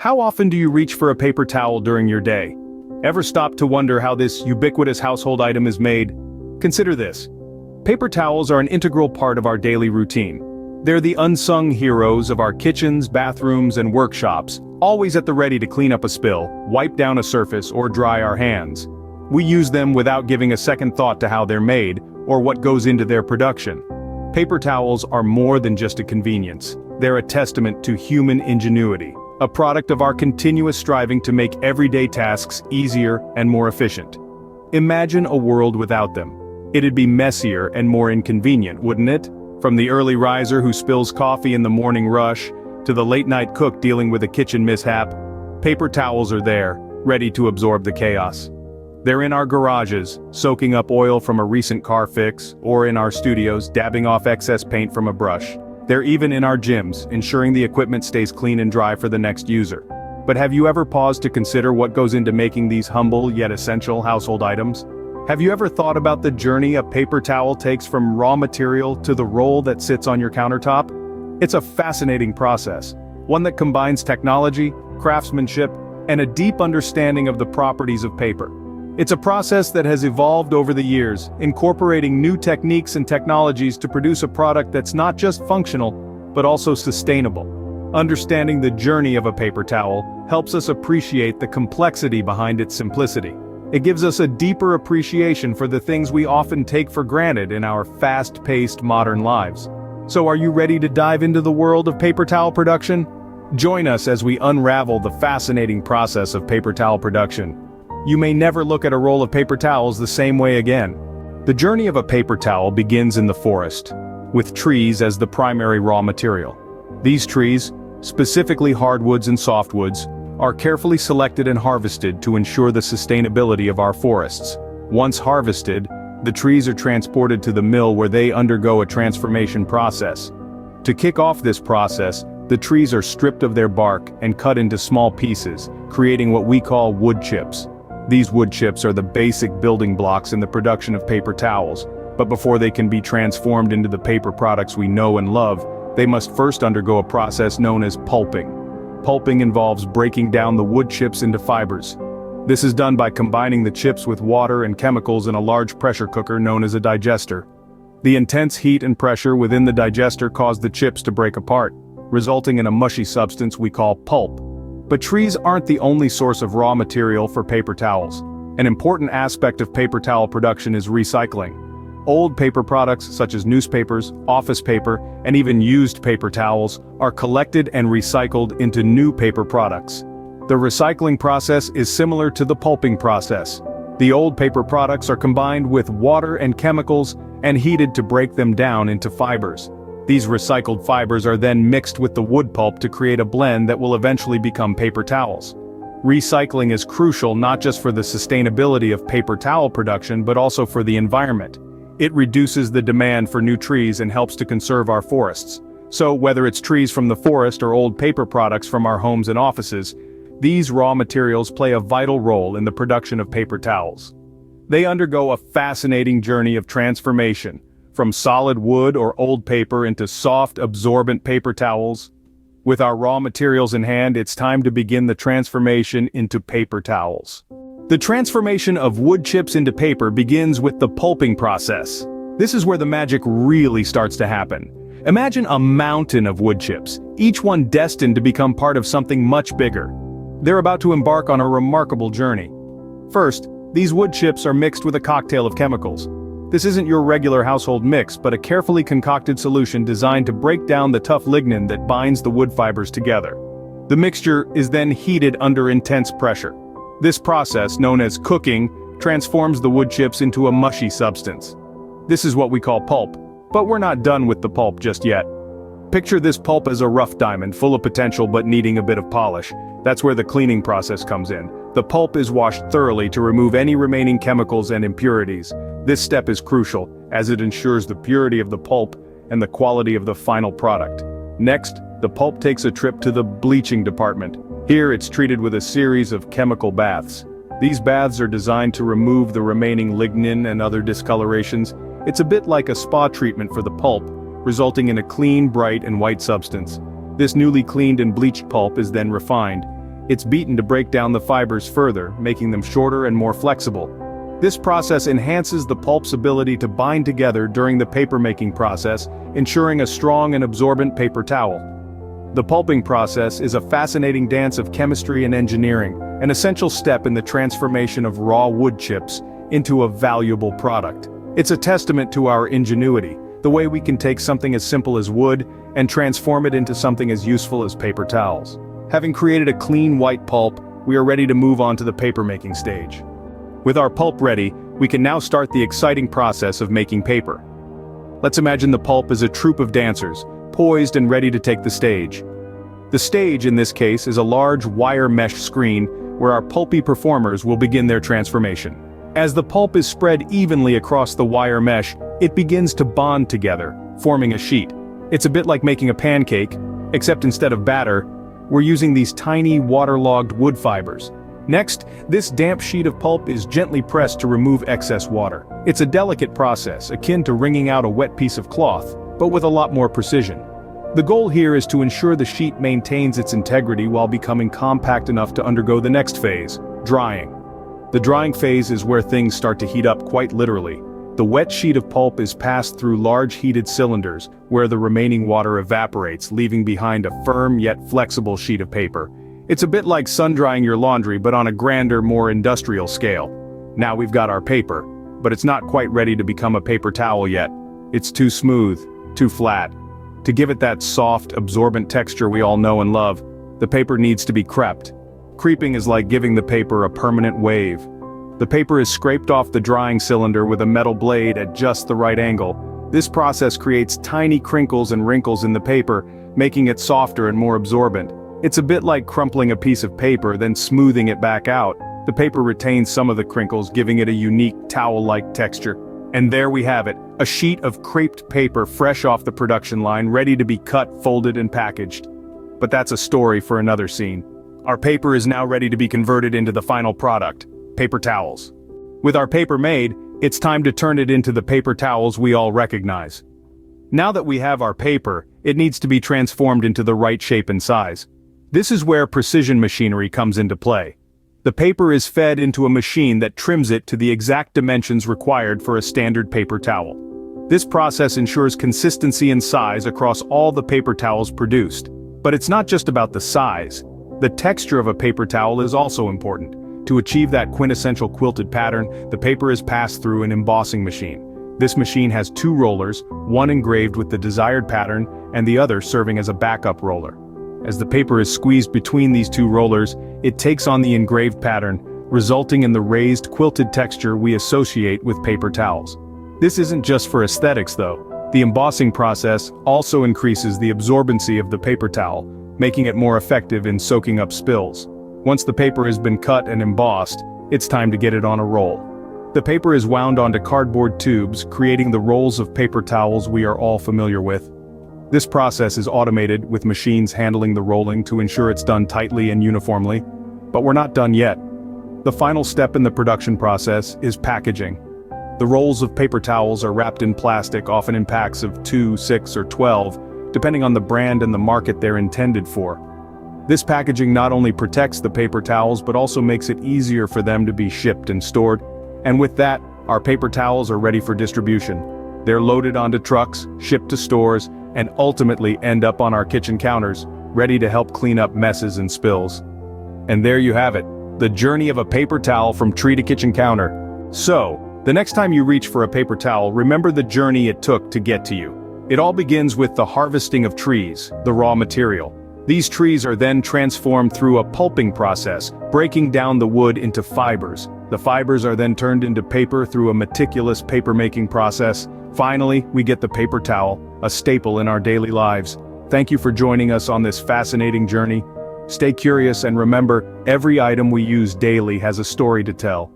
How often do you reach for a paper towel during your day? Ever stop to wonder how this ubiquitous household item is made? Consider this. Paper towels are an integral part of our daily routine. They're the unsung heroes of our kitchens, bathrooms, and workshops, always at the ready to clean up a spill, wipe down a surface, or dry our hands. We use them without giving a second thought to how they're made, or what goes into their production. Paper towels are more than just a convenience. They're a testament to human ingenuity, a product of our continuous striving to make everyday tasks easier and more efficient. Imagine a world without them. It'd be messier and more inconvenient, wouldn't it? From the early riser who spills coffee in the morning rush, to the late-night cook dealing with a kitchen mishap, paper towels are there, ready to absorb the chaos. They're in our garages, soaking up oil from a recent car fix, or in our studios, dabbing off excess paint from a brush. They're even in our gyms, ensuring the equipment stays clean and dry for the next user. But have you ever paused to consider what goes into making these humble yet essential household items? Have you ever thought about the journey a paper towel takes from raw material to the roll that sits on your countertop? It's a fascinating process, one that combines technology, craftsmanship, and a deep understanding of the properties of paper. It's a process that has evolved over the years, incorporating new techniques and technologies to produce a product that's not just functional, but also sustainable. Understanding the journey of a paper towel helps us appreciate the complexity behind its simplicity. It gives us a deeper appreciation for the things we often take for granted in our fast-paced modern lives. So are you ready to dive into the world of paper towel production? Join us as we unravel the fascinating process of paper towel production. You may never look at a roll of paper towels the same way again. The journey of a paper towel begins in the forest, with trees as the primary raw material. These trees, specifically hardwoods and softwoods, are carefully selected and harvested to ensure the sustainability of our forests. Once harvested, the trees are transported to the mill where they undergo a transformation process. To kick off this process, the trees are stripped of their bark and cut into small pieces, creating what we call wood chips. These wood chips are the basic building blocks in the production of paper towels, but before they can be transformed into the paper products we know and love, they must first undergo a process known as pulping. Pulping involves breaking down the wood chips into fibers. This is done by combining the chips with water and chemicals in a large pressure cooker known as a digester. The intense heat and pressure within the digester cause the chips to break apart, resulting in a mushy substance we call pulp. But trees aren't the only source of raw material for paper towels. An important aspect of paper towel production is recycling. Old paper products such as newspapers, office paper, and even used paper towels are collected and recycled into new paper products. The recycling process is similar to the pulping process. The old paper products are combined with water and chemicals and heated to break them down into fibers. These recycled fibers are then mixed with the wood pulp to create a blend that will eventually become paper towels. Recycling is crucial not just for the sustainability of paper towel production but also for the environment. It reduces the demand for new trees and helps to conserve our forests. So whether it's trees from the forest or old paper products from our homes and offices, these raw materials play a vital role in the production of paper towels. They undergo a fascinating journey of transformation, from solid wood or old paper into soft, absorbent paper towels. With our raw materials in hand, it's time to begin the transformation into paper towels. The transformation of wood chips into paper begins with the pulping process. This is where the magic really starts to happen. Imagine a mountain of wood chips, each one destined to become part of something much bigger. They're about to embark on a remarkable journey. First, these wood chips are mixed with a cocktail of chemicals. This isn't your regular household mix, but a carefully concocted solution designed to break down the tough lignin that binds the wood fibers together. The mixture is then heated under intense pressure. This process, known as cooking, transforms the wood chips into a mushy substance. This is what we call pulp, but we're not done with the pulp just yet. Picture this pulp as a rough diamond, full of potential but needing a bit of polish. That's where the cleaning process comes in. The pulp is washed thoroughly to remove any remaining chemicals and impurities. This step is crucial, as it ensures the purity of the pulp and the quality of the final product. Next, the pulp takes a trip to the bleaching department. Here it's treated with a series of chemical baths. These baths are designed to remove the remaining lignin and other discolorations. It's a bit like a spa treatment for the pulp, resulting in a clean, bright, and white substance. This newly cleaned and bleached pulp is then refined. it's beaten to break down the fibers further, making them shorter and more flexible. This process enhances the pulp's ability to bind together during the paper-making process, ensuring a strong and absorbent paper towel. The pulping process is a fascinating dance of chemistry and engineering, an essential step in the transformation of raw wood chips into a valuable product. It's a testament to our ingenuity, the way we can take something as simple as wood and transform it into something as useful as paper towels. Having created a clean white pulp, we are ready to move on to the paper-making stage. With our pulp ready, we can now start the exciting process of making paper. Let's imagine the pulp as a troupe of dancers, poised and ready to take the stage. The stage, in this case, is a large wire mesh screen where our pulpy performers will begin their transformation. As the pulp is spread evenly across the wire mesh, it begins to bond together, forming a sheet. It's a bit like making a pancake, except instead of batter, we're using these tiny waterlogged wood fibers. Next, this damp sheet of pulp is gently pressed to remove excess water. It's a delicate process, akin to wringing out a wet piece of cloth, but with a lot more precision. The goal here is to ensure the sheet maintains its integrity while becoming compact enough to undergo the next phase, drying. The drying phase is where things start to heat up quite literally. The wet sheet of pulp is passed through large heated cylinders, where the remaining water evaporates, leaving behind a firm yet flexible sheet of paper. It's a bit like sun-drying your laundry, but on a grander, more industrial scale. Now we've got our paper, but it's not quite ready to become a paper towel yet. It's too smooth, too flat. To give it that soft, absorbent texture we all know and love, the paper needs to be crept. Creeping is like giving the paper a permanent wave. The paper is scraped off the drying cylinder with a metal blade at just the right angle. This process creates tiny crinkles and wrinkles in the paper, making it softer and more absorbent. It's a bit like crumpling a piece of paper, then smoothing it back out. The paper retains some of the crinkles, giving it a unique towel-like texture. And there we have it, a sheet of creped paper fresh off the production line, ready to be cut, folded, and packaged. But that's a story for another scene. Our paper is now ready to be converted into the final product, paper towels. With our paper made, it's time to turn it into the paper towels we all recognize. Now that we have our paper, it needs to be transformed into the right shape and size. This is where precision machinery comes into play. The paper is fed into a machine that trims it to the exact dimensions required for a standard paper towel. This process ensures consistency and size across all the paper towels produced. But it's not just about the size. The texture of a paper towel is also important. To achieve that quintessential quilted pattern, the paper is passed through an embossing machine. This machine has two rollers, one engraved with the desired pattern and the other serving as a backup roller. As the paper is squeezed between these two rollers, it takes on the engraved pattern, resulting in the raised quilted texture we associate with paper towels. This isn't just for aesthetics though. The embossing process also increases the absorbency of the paper towel, making it more effective in soaking up spills. Once the paper has been cut and embossed, it's time to get it on a roll. The paper is wound onto cardboard tubes, creating the rolls of paper towels we are all familiar with. This process is automated, with machines handling the rolling to ensure it's done tightly and uniformly. But we're not done yet. The final step in the production process is packaging. The rolls of paper towels are wrapped in plastic, often in packs of 2, 6, or 12, depending on the brand and the market they're intended for. This packaging not only protects the paper towels but also makes it easier for them to be shipped and stored. And with that, our paper towels are ready for distribution. They're loaded onto trucks, shipped to stores, and ultimately end up on our kitchen counters, ready to help clean up messes and spills. And there you have it, the journey of a paper towel from tree to kitchen counter. So, the next time you reach for a paper towel, remember the journey it took to get to you. It all begins with the harvesting of trees, the raw material. These trees are then transformed through a pulping process, breaking down the wood into fibers. The fibers are then turned into paper through a meticulous paper-making process. Finally, we get the paper towel, a staple in our daily lives. Thank you for joining us on this fascinating journey. Stay curious and remember, every item we use daily has a story to tell.